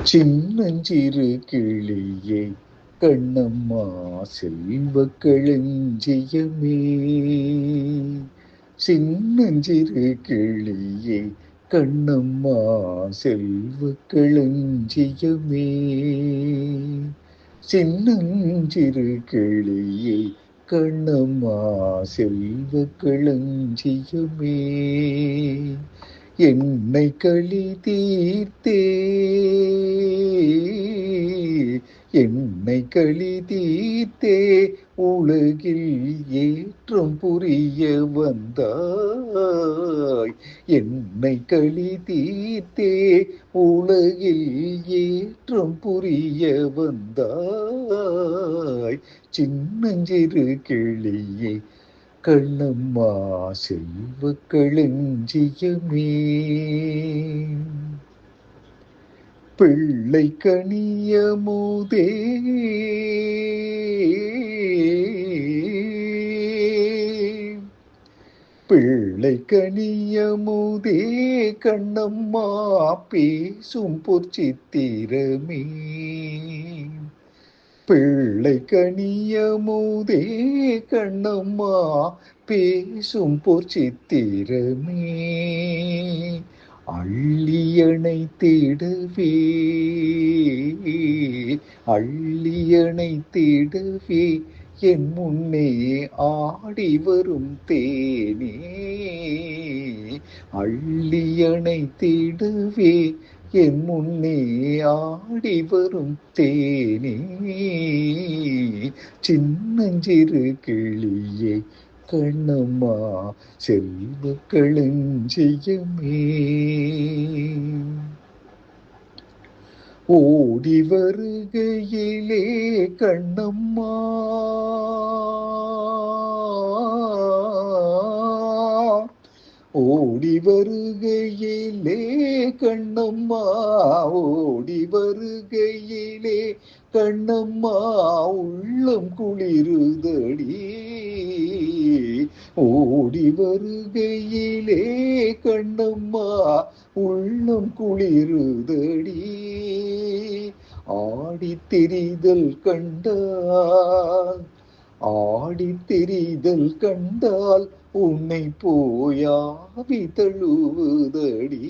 சின்னஞ்சிறு கிளியே கண்ணம்மா செல்வ களஞ்சியமே. சின்னஞ்சிறு கிளியே கண்ணம்மா செல்வ களஞ்சியமே. சின்னஞ்சிறு கிளியே கண்ணம்மா செல்வ களஞ்சியமே. என்னை களி தீர்த்தே என்னை களி தீர்த்தே உலகில் ஏற்றம் புரிய வந்தாய். என்னை களி தீர்த்தே உலகில் ஏற்றம் புரிய வந்தாய். சின்னஞ்சிறு கிளியே கண்ணம்மா செல்வ களஞ்சியமே. பிள்ளை கனியமுதே பிள்ளை கனியமுதே கண்ணம்மா பேசும் பொற்சித்திரமே. பிள்ளை கனியமுதே கண்ணம்மா பேசும் பொற்சித்திரமே. அள்ளியணை தேடவே அள்ளியணை தேடவே என் முன்னே ஆடி வரும் தேனே. அள்ளியணை தேடவே என் முன்னே ஆடி வரும் தேனே. சின்னஞ்சிறு கிளியே கண்ணம்மா செல்வ களஞ்சியமே. ஓடி வருகையிலே கண்ணம்மா ஓடி வருகையிலே கண்ணம்மா ஓடி வருகையிலே கண்ணம்மா உள்ளம் குளிருதடி. ஓடி வருகையிலே கண்ணம்மா உள்ளம் குளிருதடி. ஆடித் திரிதல் கண்டால் ஆடித் திரிதல் கண்டால் உன்னை போயாவி தழுவுதடி.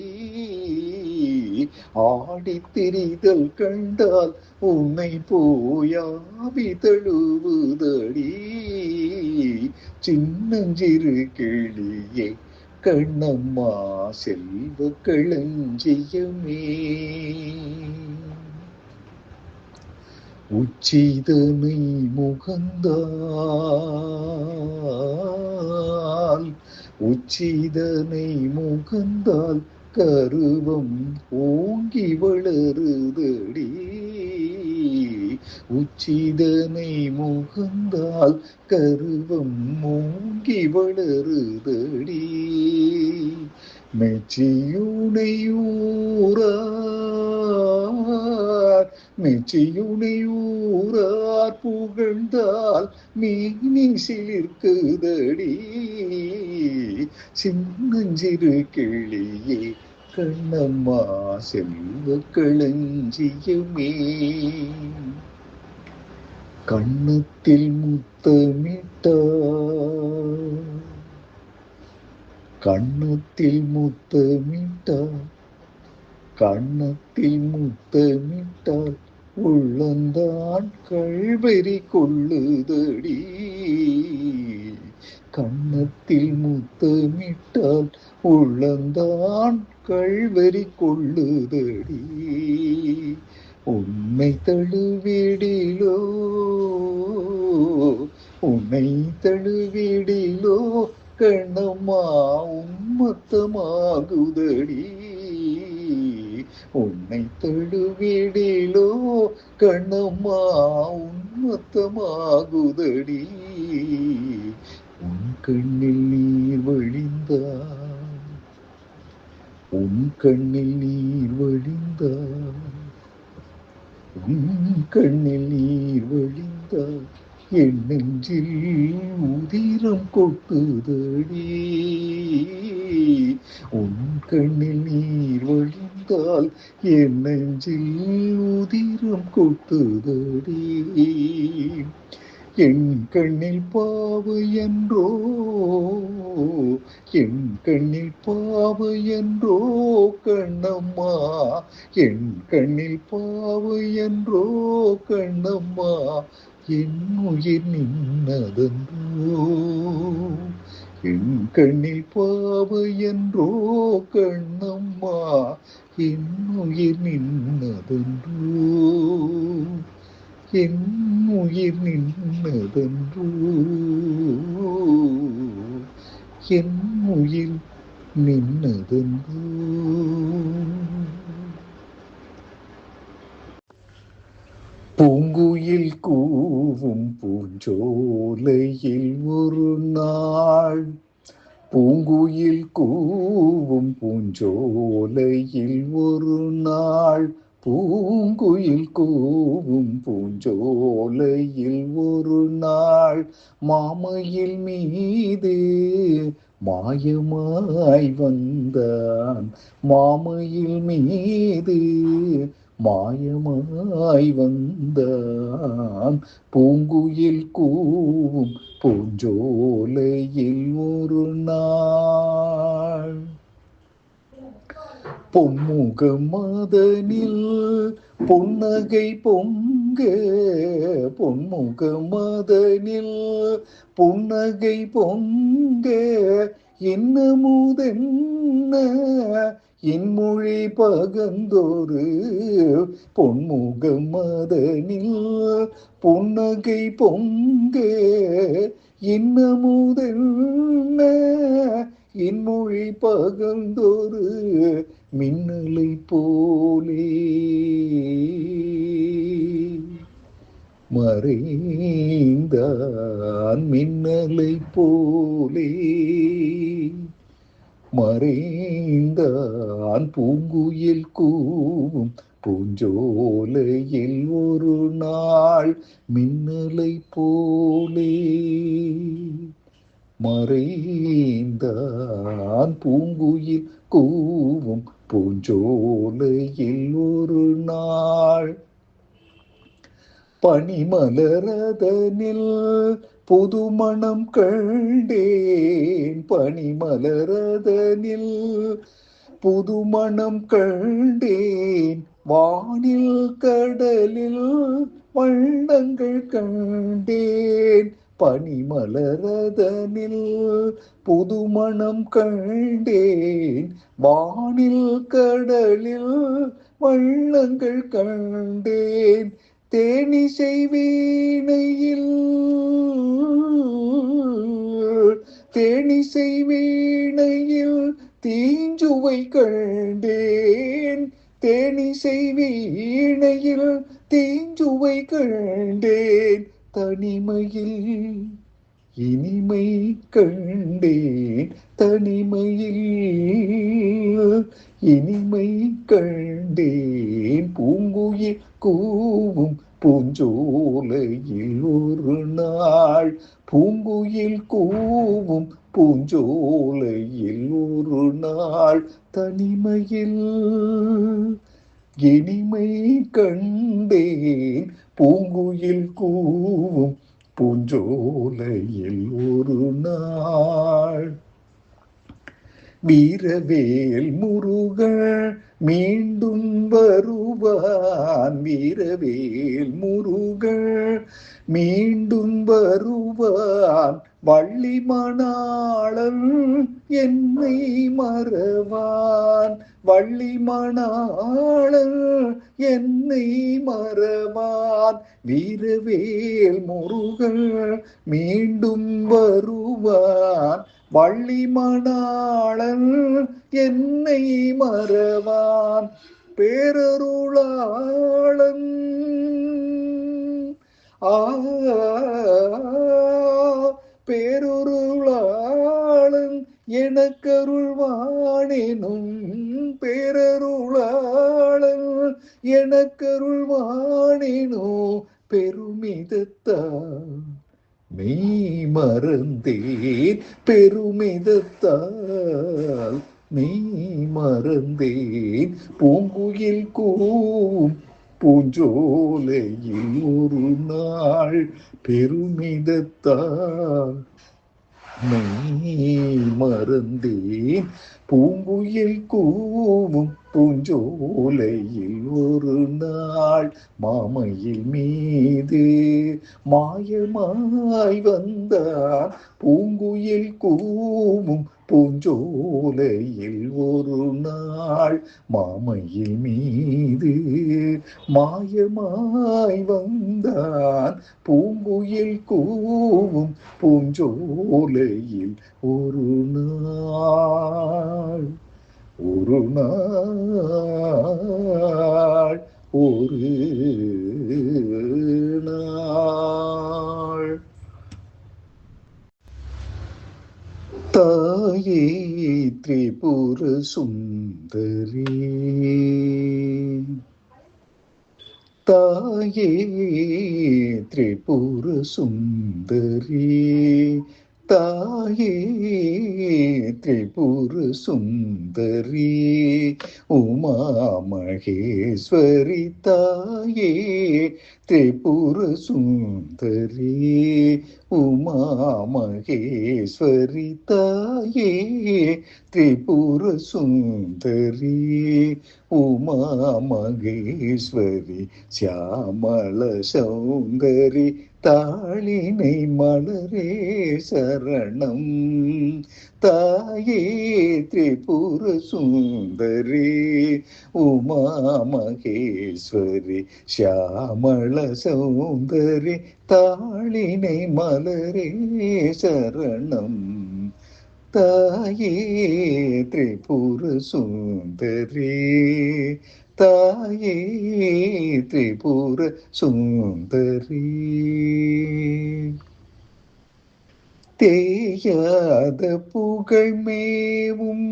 ஆடித் திரிதல் கண்டால் உன்னை போயாவி தழுவுதடி. சின்னஞ்சிறு கிளியே கண்ணம்மா செல்வ களஞ்சியமே. உச்சிதனை முகந்தால் உச்சிதனை முகந்தால் கருவம் ஓங்கி வளருதடி. உச்சிதனை முகந்தால் கருவம் ஓங்கி வளருதடி. மெச்சியுனையூரார் புகழ்ந்தால் மீனி சிலிர்க்குதடி. சின்னஞ்சிறு கிளியே கண்ணம்மா செல்வ களஞ்சியமே. கண்ணத்தில் முத்தமிட்டார் கண்ணத்தில் முத்தமிட்டார் கண்ணத்தில் முத்தமிட்டால் உள்ளந்தான் கள்வெறி கொள்ளுதடி. கண்ணத்தில் முத்தமிட்டால் உள்ளந்தான் கள்வெறி கொள்ளுதடி. உன்னை தழுவிடிலோ உன்னை தழுவிடிலோ கண்ணம்மா உன்மத்தமாகுதடி. உன்னை தழுவிடிலோ கண்ணம்மா உன்மத்தமாகுதடி. உன் கண்ணில் நீர் வழிந்தால் உன் கண்ணில் நீர் வழிந்தால் உன் கண்ணில் நீர் வழிந்தால் என் நெஞ்சில் உதிரம் கொட்டுதடி. உன் கண்ணில் நீர் வழிந்தால் பார்த்தால் என் நெஞ்சில் உதிரம் கொட்டுதடி. என் கண்ணில் பாவை என்றோ, என் கண்ணில் பாவை என்றோ கண்ணம்மா, என் கண்ணில் பாவை என்றோ கண்ணம்மா, என் உயிர் நின்னதென்றோ. என் கண்ணில் பாவை என்றோ கண்ணம்மா, என் உயிர் நின்னதென்றோ, என் உயிர் நின்னதென்றோ, என் உயிர் நின்னதென்றோ. பூங்குயில் கூவும் பூஞ்சோலையில் ஒரு நாள், பூங்குயில் கூவும் பூஞ்சோலையில் ஒரு நாள், பூங்குயில் கூவும் பூஞ்சோலையில் ஒரு நாள், மாமையில் மீது மாயமாய் வந்தான், மாமையில் மீது மாயமாய் வந்தான், பூங்குயில் கூவும் பூஞ்சோலையில் ஒரு நாள். பொன்முகம் மதனில் புன்னகை பொங்க, பொன்முகம் மதனில் புன்னகை பொங்க, இன்னமுதென்ன இன்மொழி பகந்தோரு, பொன்முகம் மதனில் புன்னகை பொங்க, இன்னமுதென்ன இன்மொழி பகந்தோரு, மின்னலை போலே மறைந்தான், மின்னலை போலே மறைந்தான், பூங்குயில் கூவும் பூஞ்சோலையில் ஒரு நாள், மின்னலை போலே மறைந்தான், பூங்குயில் கூவும் பூஞ்சோலையில் ஒரு நாள். பனிமலரதனில் புதுமணம் கண்டேன், பனிமலரதனில் புதுமணம் கண்டேன், வானில் கடலில் வண்ணங்கள் கண்டேன், பனிமலரதனில் புதுமணம் கண்டேன், வானில் கடலில் வண்ணங்கள் கண்டேன், தேனிசை வீணையில் தேனிசை வீணையில் தீஞ்சுவை கண்டேன், தேனிசை வீணையில் தீஞ்சுவை கண்டேன், தனிமையில் இனிமை கண்டேன், தனிமையில் இனிமை கண்டேன், பூங்குயில் கூவும் பூஞ்சோலையில் ஒரு நாள், பூங்குயில் கூவும் பூஞ்சோலையில் ஒரு நாள், தனிமையில் இனிமை கண்டேன், பூங்குயில் கூவும் பூஞ்சோலையில் ஒரு நாள். வீரவேல் முருகன் மீண்டும் வருவான், வீரவேல் முருகன் மீண்டும் வருவான், வள்ளி மணாளன் என்னை மறவான், வள்ளி மணாளன் என்னை மறவான், வீரவேல் முருகன் மீண்டும் வருவான், வள்ளி மணாளன் என்னை மறவான், பேரருளாளன் பேரருளாளன் எனக்கருள்வானேனும், பேரருளாளன் எனக்கருள்வானேனோ, பெருமிதத்தான் மெய் மறந்தேன், பெருமிதத்தால் மெய் மறந்தேன் பூங்குயில் கூவும் பூஞ்சோலையில் ஒரு நாள் பெருமிதத்தால் மெய் மறந்தேன் பூங்குயில் கூவும் பூஞ்சோலையில் ஒரு நாள் மாமையில் மீது மாயமாய் வந்தான் பூங்குயில் கூவும் பூஞ்சோலையில் ஒரு நாள் மாமையில் மீது மாயமாய் வந்தான் பூங்குயில் கூவும் பூஞ்சோலையில் ஒரு நாள் ஒரு நாள் ஒரு நாள். தாயே திரிபுர சுந்தரி தாயே திரிபுர சுந்தரி தாயே திரிபுர சுந்தரி உமா மகேஸ்வரி தாயே திரிபுர சுந்தரி உமா மகேஸ்வரி தாயே திரிபுர சுந்தரி உமா மகேஸ்வரி சியாமள சௌந்தரி தாளினை மலரே சரணம் தாயே திரிபுர சுந்தரி உமா மகேஸ்வரி சியாமள சௌந்தரி தாளினை மலரே சரணம் தாயே திரிபுர சுந்தரி தாயே திரிபுர சுந்தரி. தேயாத புகழ் மேவும்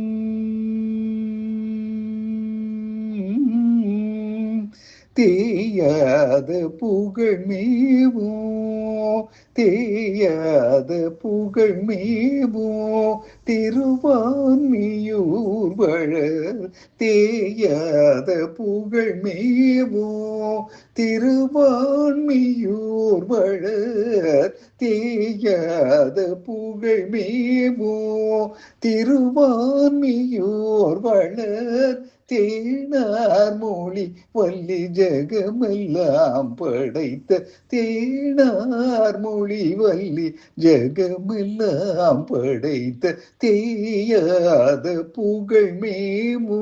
தேயாத புகழ் மேவும் தேயாத புகழ் மேவும் திருவான்மியூர் வளர் தேயாத புகழ் மேவும் திருவான்மியூர் வளர் தேயாத புகழ் மேவும் திருவான்மியூர் வளர் தேனார் மொழி வள்ளி ஜெகமெல்லாம் படைத்த தேனார் மொழி வள்ளி ஜெகமெல்லாம் படைத்த தேயாத புகழ் மேமோ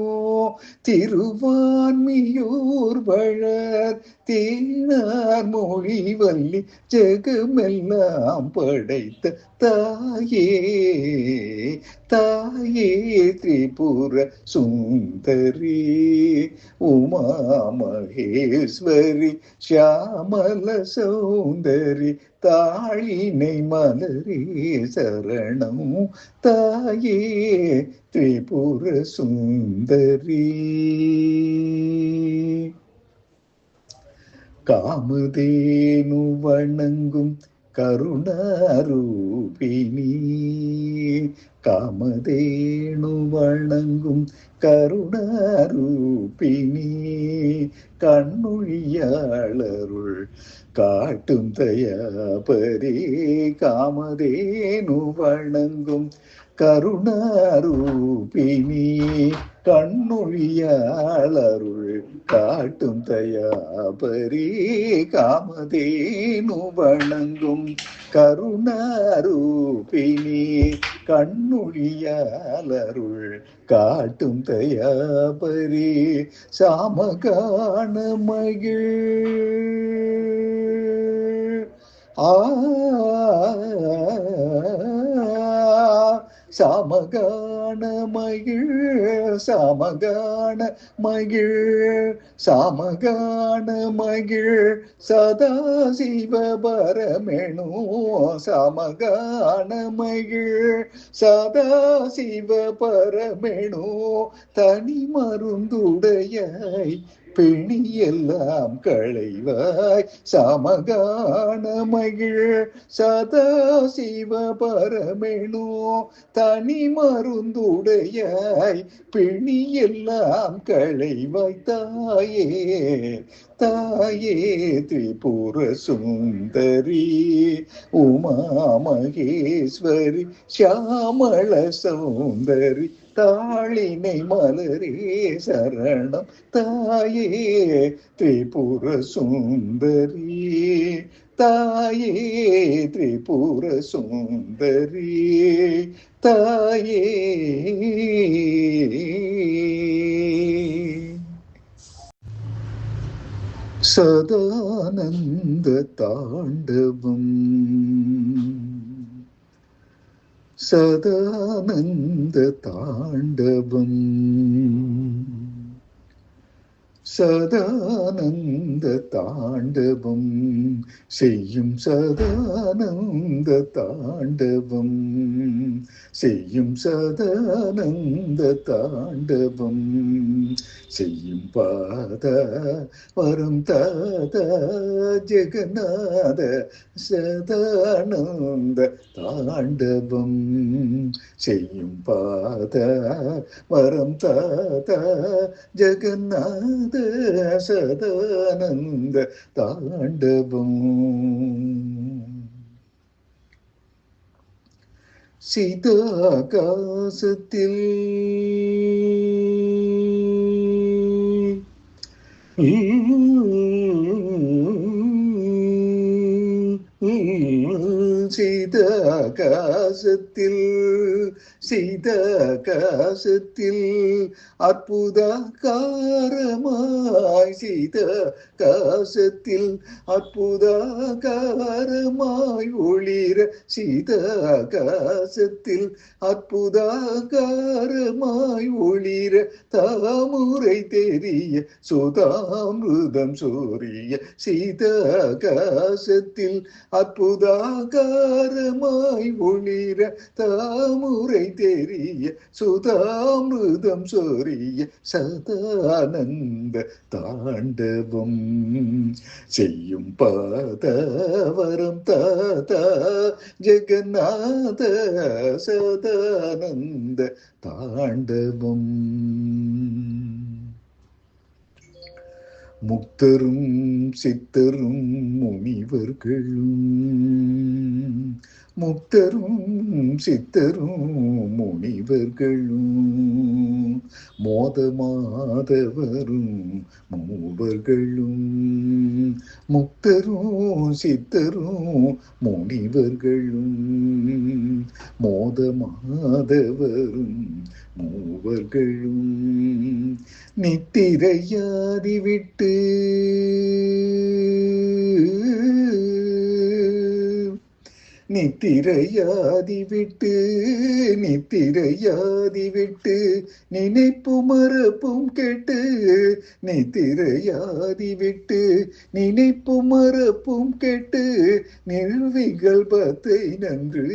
திருவான்மியூர் வளர் தேனார் மொழி வள்ளி ஜெகமெல்லாம் படைத்த தாயே தாயே திரிபுர சுந்தரி உமா மகேஸ்வரி சியாமல சௌந்தரி தாளினை மலரே சரணம் தாயே திரிபுர சுந்தரி. காமதேனு வணங்கும் கருணாரூபிணி காமதேனு வணங்கும் கருணாரூபிணி கண்ணுழியாளருள் காட்டும் தயாபரி காமதேனு வணங்கும் கருணாரூபிணி கண்ணுழியாளருள் காட்டும் தயாபரி காமதேனு வணங்கும் கருணாரூபிணி கண்ணுழியாளருள் காட்டும் தயாபரி சாமகான மகிழ் சாமகான மகிழ் சாமகான மகிழ் சாமகான மகிழ் சதா சிவ பரமெனு சாமகான மகிழ் சதா சிவ பரமெனு தனி மருந்துடையாய் பிணியெல்லாம் களைவாய் சமகான மகிழ் சதா சிவ பரமெனோ தனி மருந்துடையாய் பிணியெல்லாம் களைவாய் தாயே தாயே திரிபுர சுந்தரி உமா மகேஸ்வரி ஷியாமள சௌந்தரி தாளினை மலரே சரணம் தாயே திரிபுர சுந்தரி தாயே திரிபுர சுந்தரி தாயே. சதானந்த தாண்டவம் சதானந்த தாண்டவம் சதானந்த தாண்டவம் செய்யும் சதானந்த தாண்டவம் செய்யும் சதானந்த தாண்டவம் செய்யும் பாத வரும் தாத ஜெகநாத சதானந்த தாண்டவம் செய்யும் பாத வரம் தாத ஜெகநாத சதானந்த தாண்டவம். சீதாகாசத்தில் சீதாகாசத்தில் சீதாகாசத்தில் அற்புதகாரமாய் சீதாகாசத்தில் அற்புதகாரமாய் ஒளிர சீதாகாசத்தில் அற்புதகாரமாய் ஒளிர தாமுரை தெரிய சுதாமிருதம் சோரிய சீதாகாசத்தில் அற்புதகாரமாய் ஒளிர தாமுரை தெரிய சுதாமிருதம் சோரிய சதானந்த தாண்டவம் செய்யும் பாதவரம் தாதா ஜெகநாத சதானந்த தாண்டவம். முக்தரும் சித்தரும் முனிவர்களும் முக்தரும் சித்தரும் முனிவர்களும் மோதமாதவரும் மூவர்களும் முக்தரும் சித்தரும் முனிவர்களும் மோதமாதவரும் மூவர்களும் நித்திரையாதிவிட்டு நித்திரையாதிவிட்டு நித்திரையாதிவிட்டு நினைப்பு மறப்பும் கேட்டு நித்திரையாதிவிட்டு நினைப்பு மறப்பும் கேட்டு நிர்விகல்பத்தை நன்று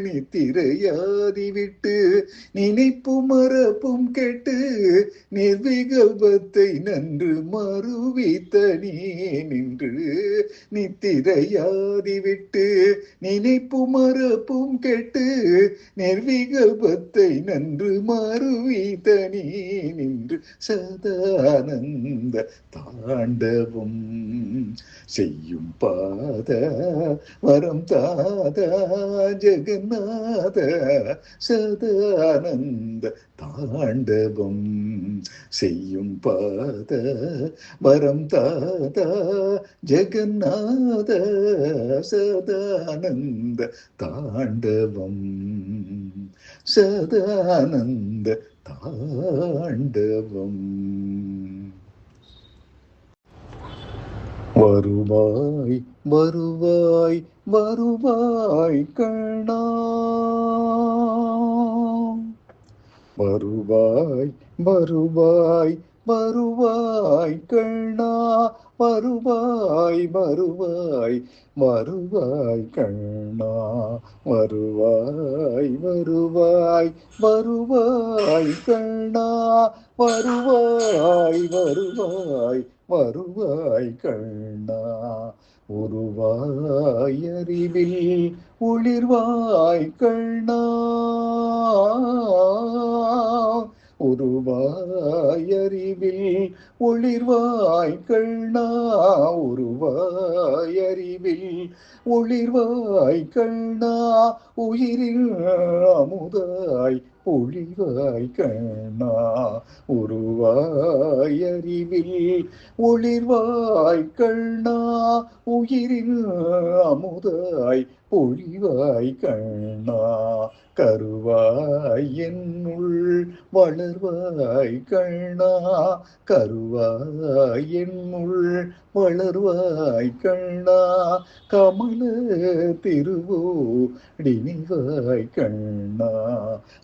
நித்திரையாதிவிட்டு நினைப்பு மறப்பும் கேட்டு நிர்விகல்பத்தை நன்று மறுவித்தனே நின்று நித்திரையாதிவிட்டு நினைப்பு மறப்பும் கேட்டு நிர்விகல்பத்தை நன்று மறுவித்தனே நின்று சதானந்த தாண்டவம் செய்யும் பாத வரம் தாத ஜெகநாத சதானந்த தாண்டவம் செய்யும் பாத வரம் தாத ஜெகநாத சதானந்த தாண்டவம் சதானந்த தாண்டவம். வருவாய் வருவாய் வருவாய் கண்ணா வருவாய் வருவாய் வருவாய் கண்ணா வருவாய் வருவாய் வருவாய் கண்ணா வருவாய் வருவாய் வருவாய் கண்ணா வருவாய் வருவாய் வருவாய் கண்ணா உருவாய் அறிவில் ஒளிர்வாய் கண்ணா உருவாய் அறிவில் ஒளிர்வாய் கண்ணா உருவாய் அறிவில் ஒளிர்வாய் கண்ணா உயிரில் அமுதாய் பொழிவாய் கண்ணா உருவாய் அறிவில் ஒளிர்வாய் கண்ணா உயிரில் அமுதாய் பொழிவாய் கண்ணா கருவாய் என்னுள் வளர்வாய் கண்ணா கருவாய் என்னுள் வளர்வாய் கண்ணா கமல திருவோடினிவாய் கண்ணா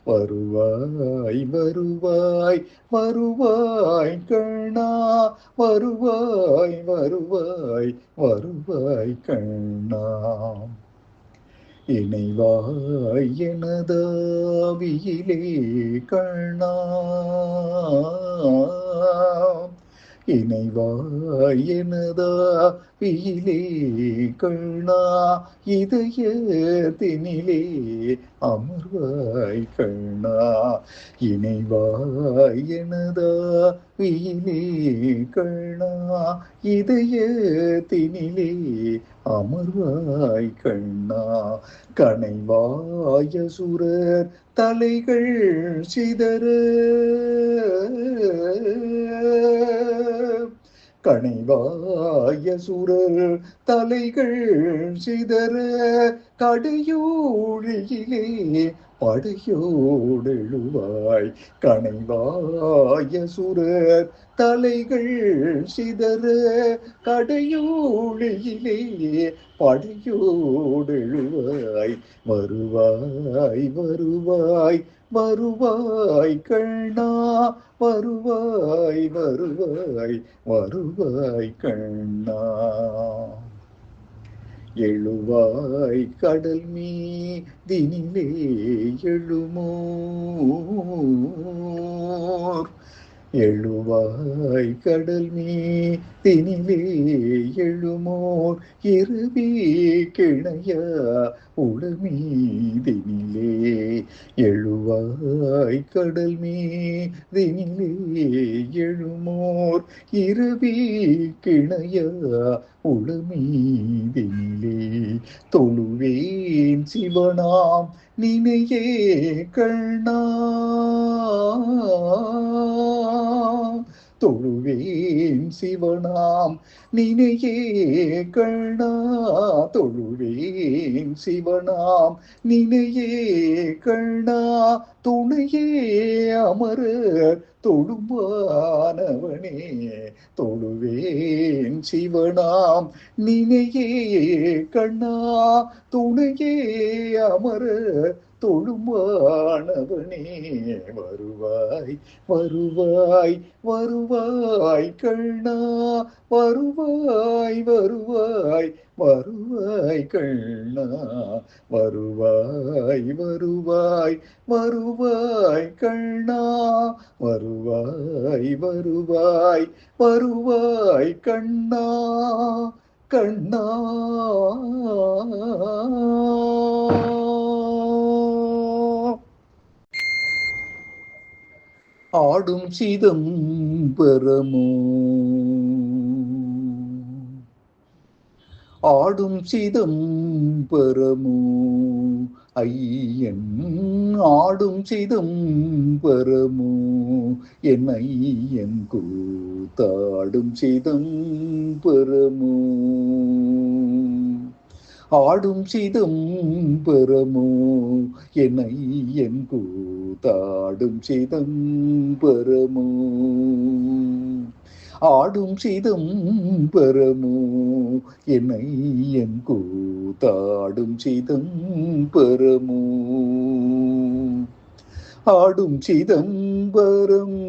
வருவாய் வருவாய் வருவாய் கண்ணா வருவாய் வருவாய் வருவாய் கண்ணா இணைவாய் எனதாவியிலே கண்ணா இணைவாய் எனதாவியிலே கண்ணா இதயத்தினிலே அமர்வாய் கண்ணா இணைவாய் எனதாவியிலே கண்ணா இதயத்தினிலே அமர்வாய் கண்ணா கணைவாய சுரர் தலைகள் சிதற கணைவாய சுரர் தலைகள் சிதற கடையோழியிலே படையோடெழுவாய் கணைவாய சுரர் தலைகள் சிதற கடையோழியிலே படையோடெழுவாய் வருவாய் வருவாய் வருவாய் கண்ணா வருவாய் வருவாய் வருவாய் கண்ணா எழுவாய் கடல் மீதினிலே எழுமோர் எழுவாய் கடல் மீதினிலே எழுமோர் இருவி கிணைய உளமீதினிலே எழுவாய் கடல் மீதினிலே எழுமோர் இருவி கிணைய உளமீதினிலே தொழுவேன் சிவனாம் நினையே கண்ணா தொழுவேன் சிவனாம் நினையே கண்ணா தொழுவேன் சிவனாம் நினையே கண்ணா துணையே அமரர் தொழும்பானவனே தொழுவேன் சிவனாம் நினையே கண்ணா துணையே அமரர் தொழும்பானவனே வருவாய் வருவாய் வருவாய் கண்ணா வருவாய் வருவாய் வருவாய் கண்ணா வருவாய் வருவாய் வருவாய் கண்ணா வருவாய் வருவாய் வருவாய் கண்ணா கண்ணா ஆடும் சிதம்பரமோ ஆடும் சிதம்பரமோ ஐயன் ஆடும் சிதம்பரமோ என் ஐயன் கூத்தாடும் சிதம்பரமோ ஆடும் சிதம்பரமோ என் ஐயன் கூத்தாடும் சிதம்பரமோ ஆடும் சிதம்பரமோ என் ஐயன் கூத்தாடும் சிதம்பரமோ ஆடும் சிதம்பரம்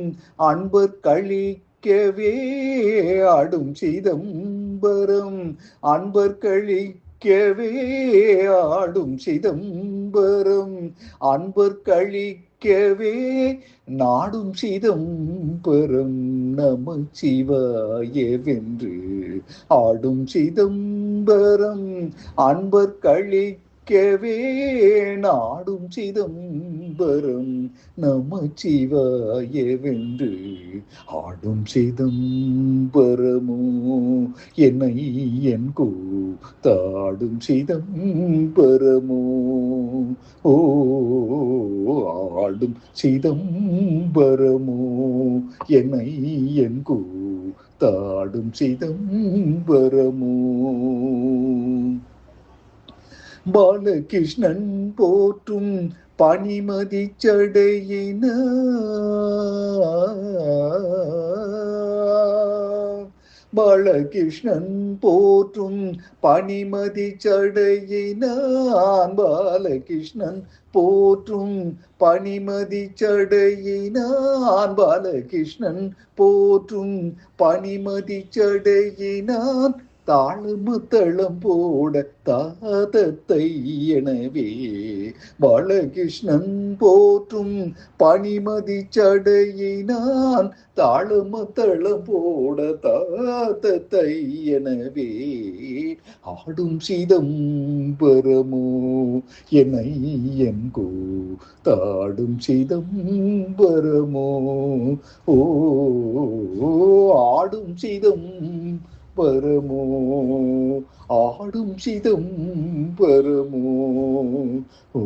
அன்பர் களி கழிக்கவே ஆடும் சிதம்பரம், அன்பர் கழிக்கவே ஆடும் சிதம்பரம், அன்பர் கழிக்கவே நாடும் சிதம்பரம், நமச்சிவாயவென்று ஆடும் சிதம்பரம், அன்பர் கழிக்கவே நாடும் சிதம்பரம், நமச்சிவாயவென்று ஆடும் சிதம்பரமோ, என்னை என் கூத்தாடும் சிதம்பரமோ, ஓ ஆடும் சிதம்பரமோ, என்னை என் கூத்தாடும் சிதம்பரமோ. பாலகிருஷ்ணன் போற்றும் பனிமதி சடையினார், பாலகிருஷ்ணன் போற்றும் பனிமதி சடையினான், பாலகிருஷ்ணன் போற்றும் பனிமதி சடையினான், பாலகிருஷ்ணன் போற்றும் பனிமதி சடையினான், தாளமுத்தளம் போட தாதத்தை எனவே, பாலகிருஷ்ணன் போற்றும் பனிமதி சடையினான், தாளமுத்தளம் போட தாதத்தை எனவே, ஆடும் சிதம்பரமோ, என்னை என் கூத்தாடும் சிதம்பரமோ, ஓ ஆடும் சிதம்பரமோ, ஆடும் சிதம்பரமோ, ஓ